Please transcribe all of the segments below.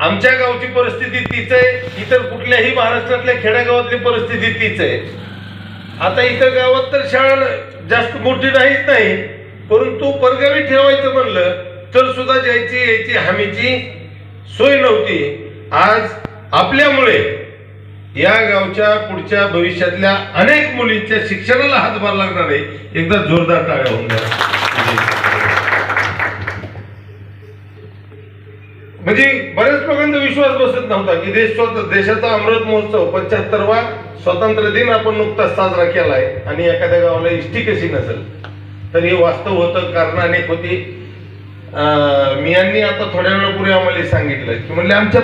आमच्या गावची परिस्थिती तीच आहे, इतर कुठल्याही महाराष्ट्रातल्या खेड्यागावातली परिस्थिती तीच आहे. आता इतर गावात तर शाळा जास्त मोठी नाहीच नाही, परंतु परगावी ठेवायचं म्हणलं तर सुद्धा जायची यायची हमीची सोय नव्हती. आज आपल्यामुळे या गावच्या पुढच्या भविष्यातल्या अनेक मुलींच्या शिक्षणाला हातभार लागणार आहे. एकदा जोरदार टाळ्या होऊन द्या. म्हणजे बऱ्याच लोकांचा विश्वास बसत नव्हता की देशाचा अमृत महोत्सव 75वा स्वातंत्र्य दिन आपण नुकताच साजरा केलाय आणि एखाद्या गावाला इष्टी कशी नसेल. तर हे वास्तव होतं, कारण अनेक होती. मियांनी आता थोड्या वेळापूर्वी आम्हाला सांगितलं की म्हणले आमच्या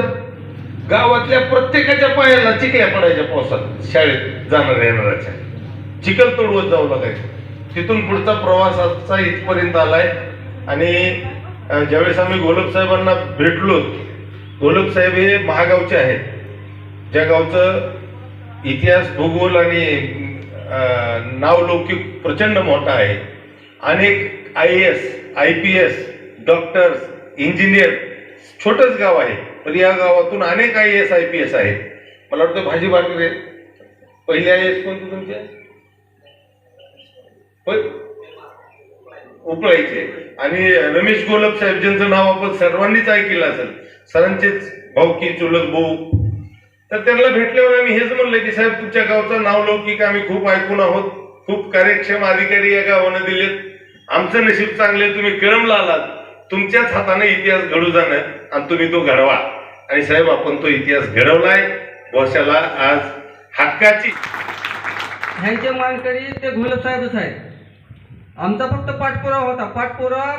गावातल्या प्रत्येकाच्या पायाला चिखल्या पडायच्या पावसात शाळेत जाणार येणाऱ्याच्या, चिखल तोडवत जाऊ लागायचं. तिथून पुढचा प्रवासाचा इथपर्यंत आलाय. आणि ज्यावेळेस आम्ही घोलप साहेबांना भेटलो, घोलप साहेब हे महागावचे आहेत, ज्या गावचं इतिहास, भूगोल आणि नावलौकिक प्रचंड मोठा आहे. अनेक IAS, IPS, डॉक्टर्स, इंजिनियर, छोटंच गाव आहे पण या गावातून अनेक IAS, IPS आहेत. मला वाटतं भाजी भाकरे पहिले IAS कोणते तुमचे उपळायचे. आणि रमेश घोलप साहेब ज्यांचं नाव आपण सर्वांनीच ऐकलं असेल, सरांचेच भाऊकी चुलत भाऊ. तर त्यांना भेटल्यावर आम्ही हेच म्हणलं की साहेब तुमच्या गावचं नावलौकिक आम्ही खूप ऐकून आहोत, खूप कार्यक्षम अधिकारी या गावानं दिलेत, आमचं नशीब चांगले, तुम्ही कळमला आलात, तुमच्याच हाताने इतिहास घडू जाणं आणि तुम्ही तो घडवा. आणि साहेब आपण तो इतिहास घडवलाय. वर्षाला आज हक्काची ह्यांचे मानकरी ते घोलप साहेबच आहेत. आमचा फक्त पाठपुरावा होता. पाठपुरावा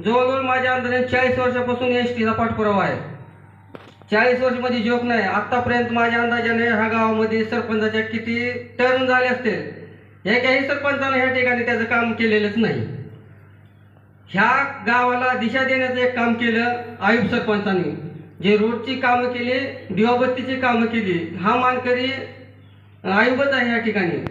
जवळजवळ माझ्या अंदाजाने 40 वर्षापासून एसटीचा पाठपुरावा आहे. 40 वर्ष म्हणजे जोक नाही. आतापर्यंत माझ्या अंदाजाने ह्या गावामध्ये सरपंचाच्या किती टर्न झाले असतील, एकाही सरपंचाने ह्या ठिकाणी त्याचं काम केलेलंच नाही. ह्या गावाला दिशा देण्याचं एक काम केलं आयुब सरपंचांनी, जे रोडची कामं केली, दिवाबत्तीची कामं केली. हा मानकरी आयुबच आहे ह्या ठिकाणी.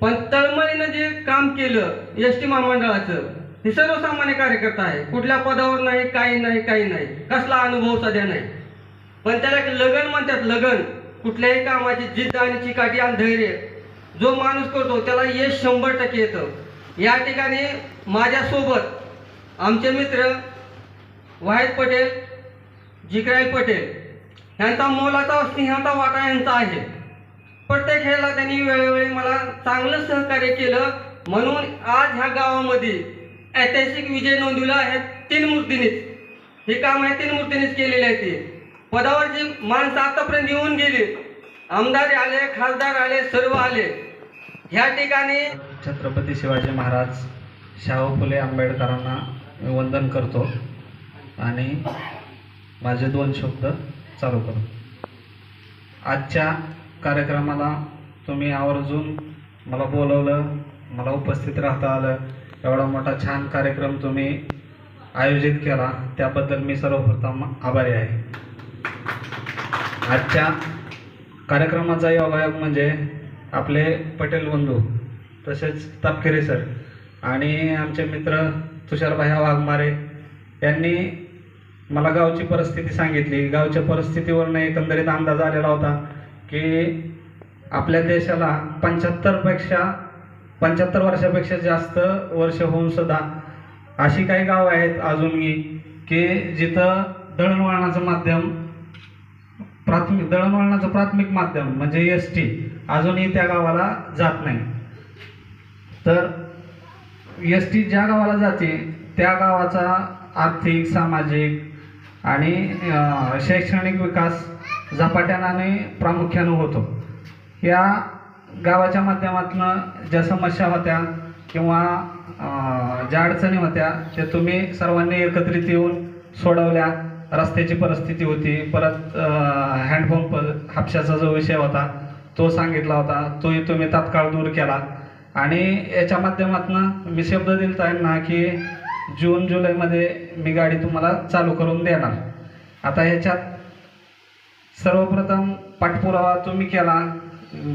पण तळमळीनं जे काम केलं एसटी महामंडळाचं, हे सर्वसामान्य कार्यकर्ता आहे, कुठल्या पदावर नाही, काही नाही, काही नाही, कसला अनुभव सध्या नाही. पण त्याला एक लगन म्हणतात, लगन. कुठल्याही कामाची जिद्द आणि चिकाटी आणि धैर्य जो माणूस करतो त्याला यश 100% येतं. या ठिकाणी माझ्यासोबत आमचे मित्र वाहिद पटेल, जिकराईल पटेल यांचा मोलाचा स्नेहाचा वाटा यांचा आहे. प्रत्येक ह्याला त्यांनी वेळोवेळी मला चांगलं सहकार्य केलं. म्हणून आज ह्या गावामध्ये ऐतिहासिक विजय नोंदवला आहे 3 मूर्तींनीच. हे काम आहे 3 मूर्तींनीच केलेले आहे. ते पदावरची माणसं आतापर्यंत येऊन गेली, आमदार आले, खासदार आले, सर्व आले. ह्या ठिकाणी छत्रपती शिवाजी महाराज, शाहू फुले आंबेडकरांना मी वंदन करतो आणि माझे 2 शब्द चालू करतो. आजच्या कार्यक्रमाला तुम्ही आवर्जून मला बोलवलं, मला उपस्थित राहता आलं, एवढा मोठा छान कार्यक्रम तुम्ही आयोजित केला त्याबद्दल मी सर्वप्रथम आभारी आहे. आजच्या कार्यक्रमाचा योगायोग म्हणजे आपले पटेल बंधू तसेच तापकिरे सर आणि आमचे मित्र तुषारभाई वाघमारे यांनी मला गावची परिस्थिती सांगितली. गावच्या परिस्थितीवरनं एकंदरीत अंदाज आलेला होता की आपल्या देशाला 75 वर्षापेक्षा जास्त वर्ष होऊन सुद्धा अशी काही गावं आहेत अजूनही की जिथं दळणवळणाचं प्राथमिक माध्यम म्हणजे एसटी अजूनही त्या गावाला जात नाही. तर एसटी ज्या गावाला जाते त्या गावाचा आर्थिक, सामाजिक आणि शैक्षणिक विकास झपाट्याने प्रामुख्याने होतो. या गावाच्या माध्यमातून ज्या समस्या होत्या किंवा ज्या अडचणी होत्या त्या तुम्ही सर्वांनी एकत्रित येऊन सोडवल्या. रस्त्याची परिस्थिती होती, परत हँडपंप हापशाचा जो विषय होता तो सांगितला होता, तोही तुम्ही तात्काळ दूर केला. आणि याच्या माध्यमातून मी शब्द दिला ना की जून जुलैमध्ये मी गाडी तुम्हाला चालू करून देणार. आता ह्याच्यात सर्वप्रथम पाठपुरावा तुम्ही केला,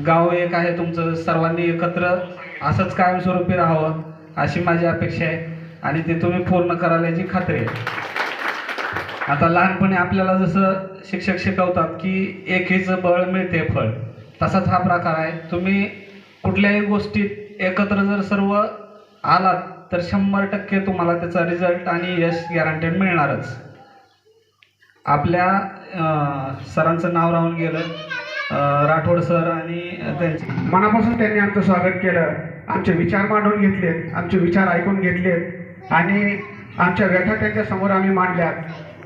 गाव एक आहे तुमचं, सर्वांनी एकत्र असंच कायमस्वरूपी राहावं अशी माझी अपेक्षा आहे आणि ते तुम्ही पूर्ण कराल याची खात्री आहे. आता लहानपणी आपल्याला जसं शिक्षक शिकवतात की एकीचं बळ मिळते फळ, तसाच हा प्रकार आहे. तुम्ही कुठल्याही गोष्टीत एकत्र जर सर्व आलात तर 100% तुम्हाला त्याचा रिझल्ट आणि यश गॅरंटेड मिळणारच. आपल्या सरांचं नाव राहून गेलं, राठोड सर, आणि त्यांचे मनापासून त्यांनी आमचं स्वागत केलं, आमचे विचार मांडून घेतलेत, आमचे विचार ऐकून घेतलेत आणि आमच्या व्यथा त्यांच्या समोर आम्ही मांडल्यात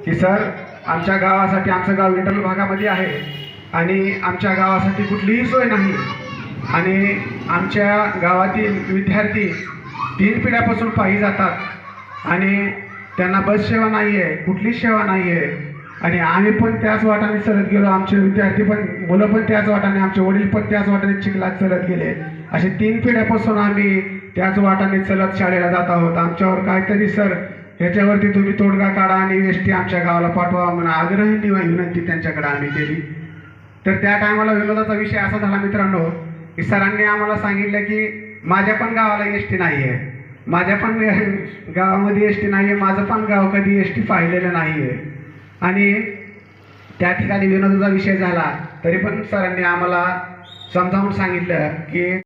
की सर, आमच्या गावासाठी, आमचं गाव इंटरल भागामध्ये आहे आणि आमच्या गावासाठी कुठलीही सोय नाही आणि आमच्या गावातील विद्यार्थी 3 पिढ्यापासून पायी जातात आणि त्यांना बस सेवा नाही आहे, कुठलीच सेवा नाही आहे आणि आम्ही पण त्याच वाटाने चालत गेलो, आमचे विद्यार्थी पण, मुलं पण त्याच वाटाने, आमचे वडील पण त्याच वाटाने चिखलात चालत गेले. असे 3 पिढ्यापासून आम्ही त्याच वाटाने चालत शाळेला जात आहोत. आमच्यावर काहीतरी सर ह्याच्यावरती तुम्ही तोडगा काढा आणि एस टी आमच्या गावाला पाठवा म्हणून आग्रही विनंती त्यांच्याकडे आम्ही केली. तर त्या टायमाला विनोदाचा विषय असा झाला मित्रांनो की सरांनी आम्हाला सांगितलं की माझ्या पण गावाला एस टी नाही आहे, माझ्या पण गावामध्ये एस टी नाही आहे, माझं पण गाव कधी एस टी पाहिलेलं नाही आहे. आणि त्या ठिकाणी विनोदाचा विषय झाला तरी पण सरांनी आम्हाला समजावून सांगितलं की